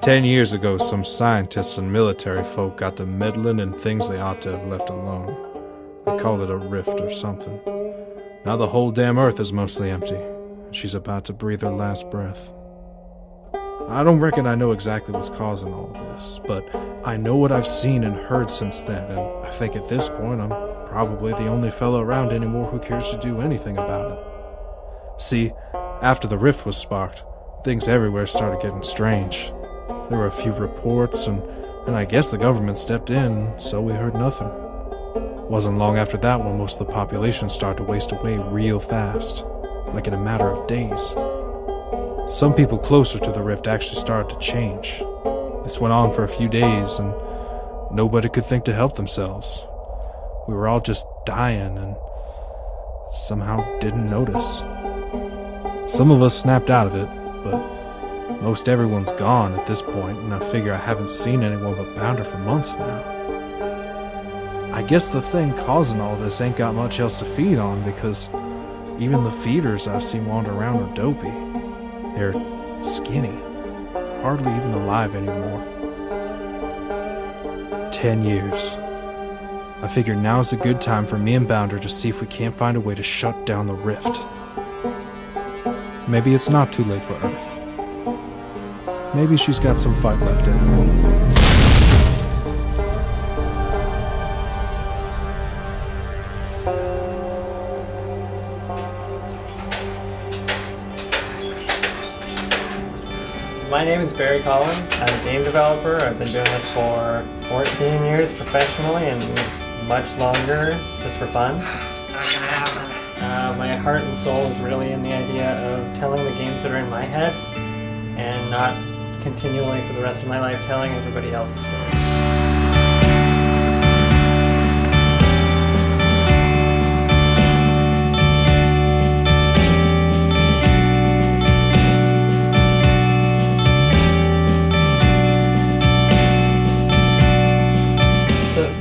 10 years ago, some scientists and military folk got to meddling in things they ought to have left alone. They called it a rift or something. Now the whole damn Earth is mostly empty, and she's about to breathe her last breath. I don't reckon I know exactly what's causing all this, but I know what I've seen and heard since then, and I think at this point I'm probably the only fellow around anymore who cares to do anything about it. See, after the rift was sparked, things everywhere started getting strange. There were a few reports, and I guess the government stepped in, so we heard nothing. Wasn't long after that when most of the population started to waste away real fast, like in a matter of days. Some people closer to the rift actually started to change. This went on for a few days, and nobody could think to help themselves. We were all just dying and somehow didn't notice. Some of us snapped out of it, but most everyone's gone at this point, and I figure I haven't seen anyone but Bounder for months now. I guess the thing causing all this ain't got much else to feed on, because even the feeders I've seen wander around are dopey. They're skinny, hardly even alive anymore. 10 years. I figure now's a good time for me and Bounder to see if we can't find a way to shut down the rift. Maybe it's not too late for Earth. Maybe she's got some fight left in her. My name is Barry Collins. I'm a game developer. I've been doing this for 14 years professionally and much longer just for fun. Not gonna happen. My heart and soul is really in the idea of telling the games that are in my head and not continually for the rest of my life telling everybody else's stories.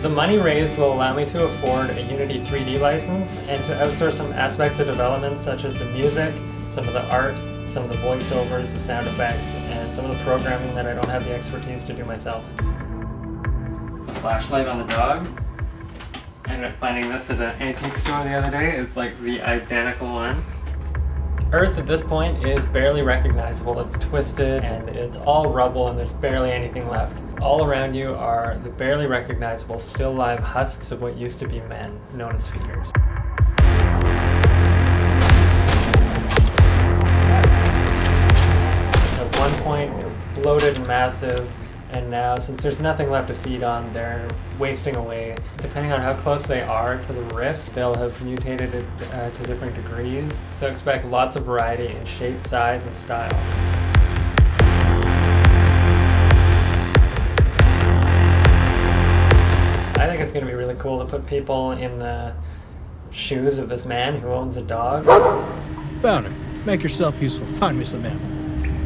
The money raised will allow me to afford a Unity 3D license and to outsource some aspects of development such as the music, some of the art, some of the voiceovers, the sound effects, and some of the programming that I don't have the expertise to do myself. The flashlight on the dog. I ended up finding this at an antique store the other day. It's like the identical one. Earth at this point is barely recognizable. It's twisted and it's all rubble and there's barely anything left. All around you are the barely recognizable, still live husks of what used to be men, known as feeders. At one point, they were bloated and massive, and now, since there's nothing left to feed on, they're wasting away. Depending on how close they are to the rift, they'll have mutated to different degrees. So expect lots of variety in shape, size, and style. I think it's going to be really cool to put people in the shoes of this man who owns a dog. Bounder, make yourself useful. Find me some ammo.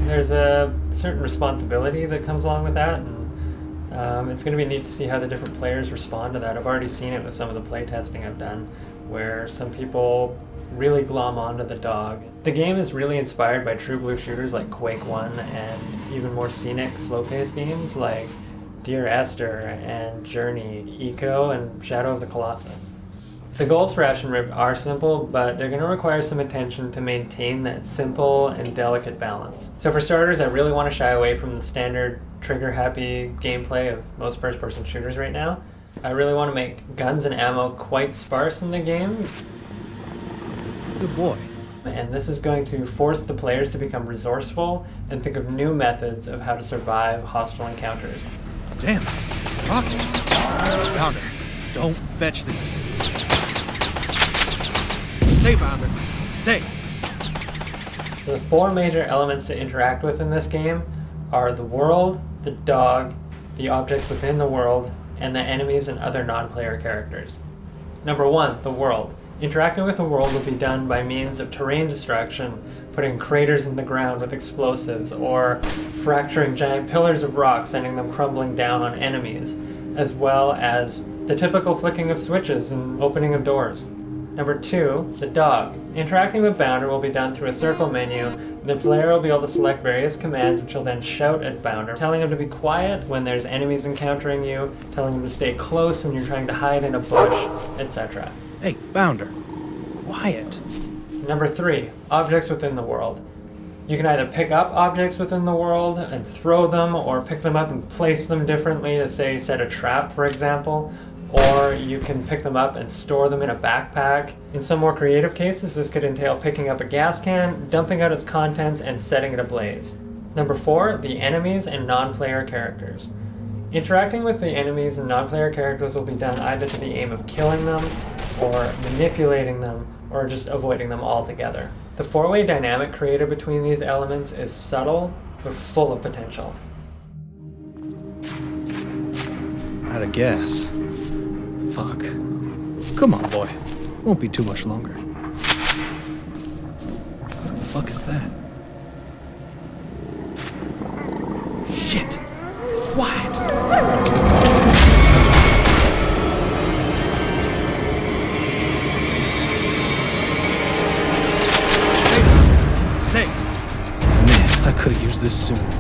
There's a certain responsibility that comes along with that, and it's going to be neat to see how the different players respond to that. I've already seen it with some of the play testing I've done, where some people really glom onto the dog. The game is really inspired by true blue shooters like Quake 1 and even more scenic, slow-paced games like Dear Esther and Journey, Eco, and Shadow of the Colossus. The goals for Ashen Rift are simple, but they're going to require some attention to maintain that simple and delicate balance. So for starters, I really want to shy away from the standard trigger-happy gameplay of most first-person shooters right now. I really want to make guns and ammo quite sparse in the game. Good boy. And this is going to force the players to become resourceful and think of new methods of how to survive hostile encounters. Damn, rockets. Bounder, don't fetch these. Stay, Bounder. Stay. So the four major elements to interact with in this game are the world, the dog, the objects within the world, and the enemies and other non-player characters. Number one, the world. Interacting with the world will be done by means of terrain destruction, putting craters in the ground with explosives, or fracturing giant pillars of rock, sending them crumbling down on enemies, as well as the typical flicking of switches and opening of doors. Number 2, the dog. Interacting with Bounder will be done through a circle menu. The player will be able to select various commands, which will then shout at Bounder, telling him to be quiet when there's enemies encountering you, telling him to stay close when you're trying to hide in a bush, etc. Hey, Bounder. Quiet. Number 3, objects within the world. You can either pick up objects within the world and throw them, or pick them up and place them differently to, say, set a trap, for example. Or you can pick them up and store them in a backpack. In some more creative cases, this could entail picking up a gas can, dumping out its contents, and setting it ablaze. Number 4, the enemies and non-player characters. Interacting with the enemies and non-player characters will be done either to the aim of killing them, or manipulating them, or just avoiding them altogether. The 4-way dynamic created between these elements is subtle, but full of potential. Out of gas. Fuck. Come on, boy. Won't be too much longer. What the fuck is that? Shit! Quiet! Stay! Man, I could have used this sooner.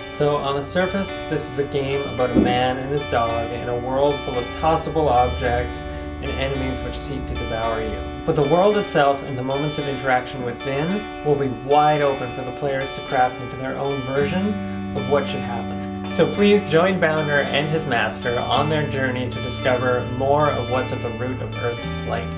So on the surface, this is a game about a man and his dog in a world full of tossable objects and enemies which seek to devour you. But the world itself and the moments of interaction within will be wide open for the players to craft into their own version of what should happen. So please join Bounder and his master on their journey to discover more of what's at the root of Earth's plight.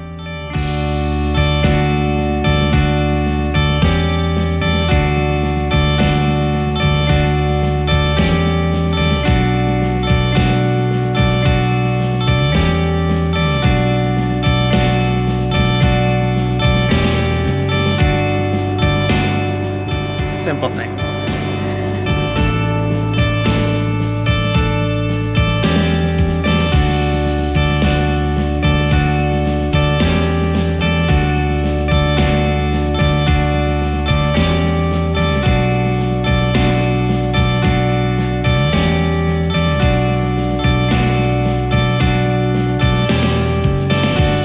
Simple things.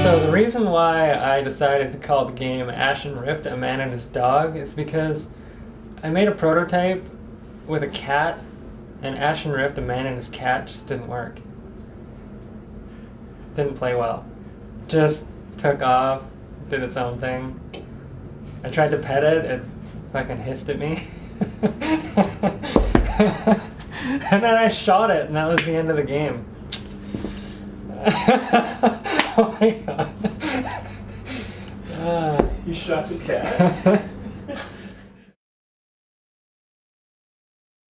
So the reason why I decided to call the game Ashen Rift, A Man and His Dog, is because I made a prototype with a cat, and Ashen Rift, A Man and His Cat, just didn't work. It didn't play well. Just took off, did its own thing. I tried to pet it, it fucking hissed at me. And then I shot it, and that was the end of the game. Oh my god. You shot the cat?